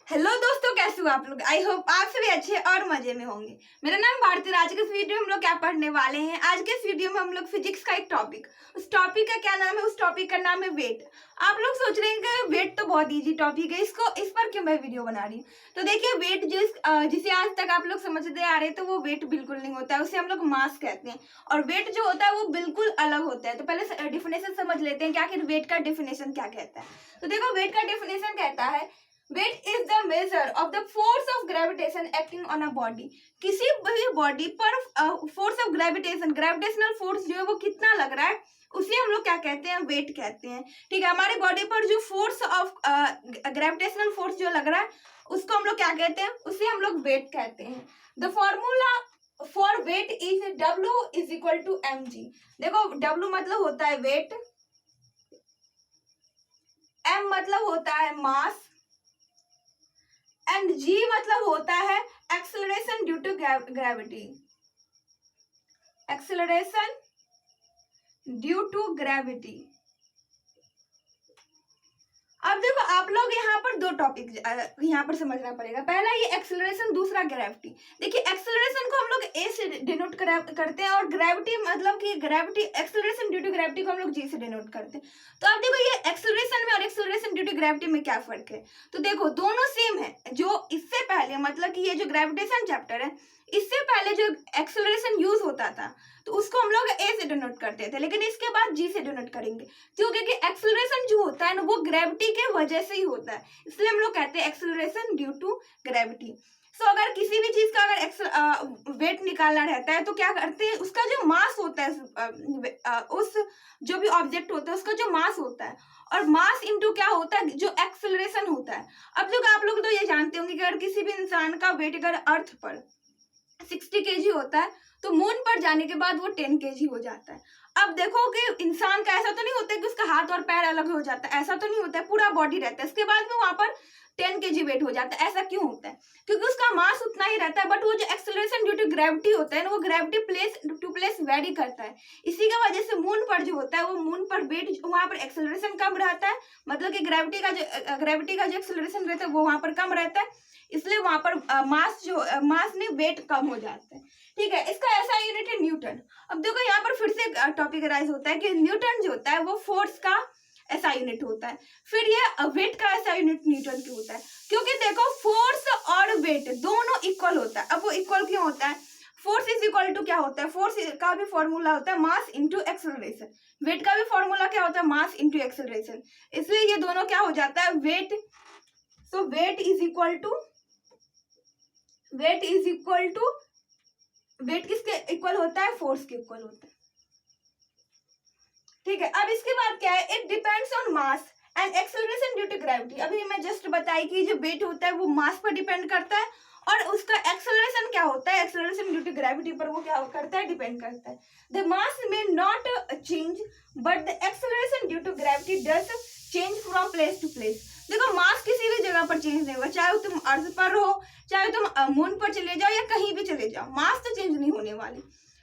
Hello दोस्तों, कैसे हो आप लोग। आई होप आप सभी अच्छे और मजे में होंगे। मेरा नाम भारती। आज के इस वीडियो में हम लोग क्या पढ़ने वाले हैं। आज के इस वीडियो में हम लोग फिजिक्स का एक टॉपिक, उस टॉपिक का क्या नाम है, उस टॉपिक का नाम है वेट। आप लोग सोच रहे हैं कि वेट तो बहुत इजी टॉपिक है, इसको इस पर क्यों मैं वीडियो बना रही हूँ। तो देखिए, वेट जिसे आज तक आप लोग समझते आ रहे हैं, तो वो वेट बिल्कुल नहीं होता है, उसे हम लोग मास कहते हैं। और वेट जो होता है वो बिल्कुल अलग होता है। तो पहले डिफिनेशन समझ लेते हैं कि आखिर वेट का डिफिनेशन क्या कहता है। तो देखो, वेट का डिफिनेशन कहता है weight is the measure of the force of gravitation acting on a body. किसी भी बॉडी पर फोर्स ऑफ ग्रेविटेशनल फोर्स जो है वो कितना लग रहा है, उसे हम लोग क्या कहते हैं, वेट कहते हैं। ठीक है, हमारे बॉडी पर जो फोर्स ऑफ ग्रेविटेशनल फोर्स जो लग रहा है उसको हम लोग क्या कहते हैं, उसे हम लोग वेट कहते हैं। The formula for weight is W is equal to mg। देखो, W मतलब होता है वेट, m मतलब होता है मास, एंड g मतलब होता है acceleration due to gravity. Acceleration due to gravity. अब देखो, आप लोग यहाँ पर दो टॉपिक यहाँ पर समझना पड़ेगा। पहला ये एक्सेलरेशन, दूसरा ग्रेविटी। देखिए, एक्सेलरेशन को हम लोग ए से डिनोट करते हैं, और ग्रेविटी मतलब कि gravity, acceleration due to gravity को हम लोग जी से डिनोट करते हैं। तो अब देखो, ये एक्सेलरेशन में और एक्सेलरेशन ड्यू टू ग्रेविटी में क्या फर्क है। तो देखो, दोनों सेम है। जो इससे पहले मतलब कि ये जो ग्रेविटेशन चैप्टर है, इससे पहले जो एक्सेलरेशन यूज होता था तो उसको हम लोग ए से डिनोट करते थे, लेकिन इसके बाद जी से डिनोट करेंगे। क्योंकि एक्सेलरेशन जो होता है ना, वो ग्रेविटी के वजह से ही होता है, इसलिए हम लोग कहते हैं एक्सेलरेशन ड्यू टू ग्रेविटी। सो अगर किसी भी चीज का अगर वेट निकालना रहता है तो क्या करते हैं, उसका जो मास होता है, उस जो भी ऑब्जेक्ट होता है उसका जो मास होता है, और मास इंटू क्या होता है, जो एक्सेलरेशन होता है। अब जो आप लोग तो ये जानते होंगे कि अगर किसी भी इंसान का वेट अगर अर्थ पर 60 kg होता है तो मून पर जाने के बाद वो 10 kg हो जाता है। अब देखो कि इंसान का ऐसा तो नहीं होता है कि उसका हाथ और पैर अलग हो जाता है, ऐसा तो नहीं होता है, पूरा बॉडी रहता है, इसके बाद में वहां पर 10 kg वेट हो जाता है। ऐसा क्यों होता है, क्योंकि उसका मास उतना ही रहता है, बट वो जो एक्सेलरेशन ड्यू टू ग्रेविटी होता है ना, वो gravity place to place vary करता है। इसी की वजह से मून पर जो होता है, वो मून पर वेट, वहां पर एक्सेलरेशन कम रहता है, मतलब कि ग्रेविटी का जो एक्सेलरेशन रहता है वो वहां पर कम रहता है, इसलिए वहां पर मास में वेट कम हो जाता है। ठीक है, इसका ऐसा यूनिट है न्यूटन। अब देखो, यहाँ पर फिर से टॉपिक राइज होता है कि न्यूटन जो होता है वो फोर्स का ऐसा यूनिट होता है, फिर ये वेट का ऐसा यूनिट न्यूटन क्यों होता है, क्योंकि देखो फोर्स और वेट दोनों इक्वल होता है। अब वो इक्वल क्यों होता है, फोर्स इज इक्वल टू क्या होता है, फोर्स का भी फॉर्मूला होता है मास इंटू एक्सेलरेशन, वेट का भी फॉर्मूला क्या होता है, मास इंटू एक्सेलरेशन, इसलिए ये दोनों क्या हो जाता है, weight. So weight is equal to weight किसके इक्वल होता है, फोर्स के इक्वल होता है। ठीक है, अब इसके बाद क्या है, it depends on mass and acceleration due to gravity. अभी मैं जस्ट बताई कि जो वेट होता है वो मास पर डिपेंड करता है, और उसका एक्सेलरेशन क्या होता है, एक्सेलरेशन ड्यू टू ग्रेविटी पर वो क्या करता है, डिपेंड करता है। द मास में not change but the acceleration due to gravity does change from place to place. देखो, मास किसी भी जगह पर चेंज नहीं होगा, चाहे तुम अर्थ पर हो, चाहे तुम मून पर चले जाओ, या कहीं भी चले जाओ, मास तो चेंज नहीं होने वाली।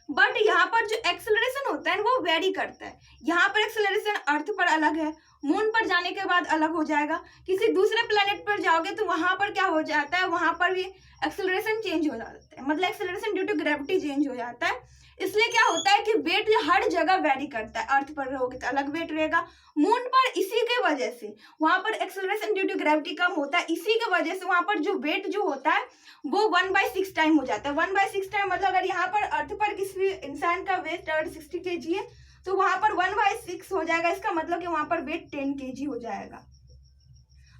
बट यहाँ पर जो एक्सेलरेशन होता है वो वेरी करता है। यहाँ पर एक्सेलरेशन अर्थ पर अलग है, मून पर जाने के बाद अलग हो जाएगा, किसी दूसरे प्लेनेट पर जाओगे तो वहां पर क्या हो जाता है, वहां पर भी एक्सेलरेशन चेंज हो जाता है, मतलब acceleration due to gravity change हो जाता है। इसलिए क्या होता है कि वेट हर जगह वेरी करता है, अर्थ पर रहोगे तो अलग वेट रहेगा, मून पर इसी के वजह से वहां पर एक्सेलरेशन ड्यू टू ग्रेविटी कम होता है, इसी के वजह से वहां पर जो वेट जो होता है वो 1/6 टाइम हो जाता है। 1/6 टाइम मतलब अगर यहाँ पर अर्थ पर किसी इंसान का वेट अगर 60 kg है तो वहां पर 1/6 हो जाएगा, इसका मतलब कि वहां पर वेट 10 kg हो जाएगा।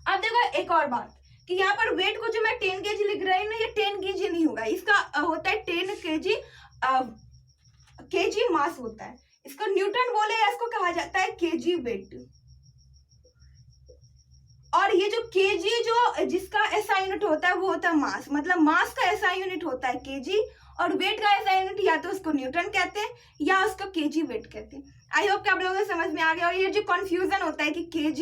अब देखो, एक और बात कि यहाँ पर वेट को जो मैं 10 kg लिख रही हूँ ना, ये 10 kg नहीं होगा, इसका होता है 10 kg मास होता है, इसको न्यूटन बोले या इसको कहा जाता है kg वेट। और ये जो kg जो जिसका ऐसा यूनिट होता है वो होता है मास, मतलब मास का ऐसा यूनिट होता है kg, और वेट का ऐसा यूनिट या तो उसको न्यूटन कहते हैं या उसको kg वेट कहते हैं। आई होप कि आप लोगों को समझ में आ गया, और ये जो कंफ्यूजन होता है कि kg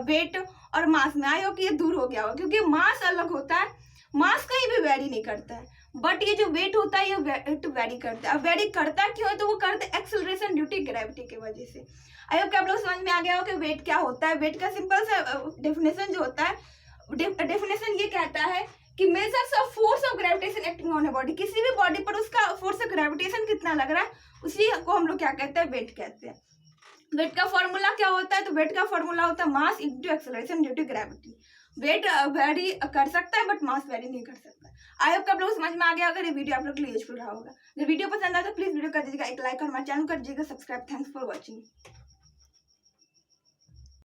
वेट और मास में, आई होप ये दूर हो गया हो, क्योंकि मास अलग होता है, मास कहीं भी वेरी नहीं करता है, बट ये जो वेट होता है ये वेट वेरी करता है। अब वेरी करता क्यों है, तो वो करता है एक्सेलरेशन ड्यू टू ग्रेविटी की वजह से। आई होप कि आप लोग समझ में आ गया हो कि वेट क्या होता है। वेट का सिंपल सा डेफिनेशन जो होता है, डेफिनेशन ये कहता है कि measures of force of gravitation acting on a body, किसी भी बॉडी पर उसका फोर्स ऑफ ग्रेविटेशन कितना लग रहा है उसी को हम लोग क्या कहते हैं, वेट कहते हैं। वेट का फॉर्मूला क्या होता है, तो वेट का फॉर्मूला होता है mass into acceleration due to gravity. Weight vary कर सकता है बट मास वेरी नहीं कर सकता। आई होप आप लोग समझ में आ गया। अगर ये वीडियो आप लोग के लिए यूजफुल रहा होगा, अगर वीडियो पसंद आया तो प्लीज वीडियो कर दीजिएगा एक लाइक और हमारे चैनल कर दीजिएगा सब्सक्राइब। Thanks for watching.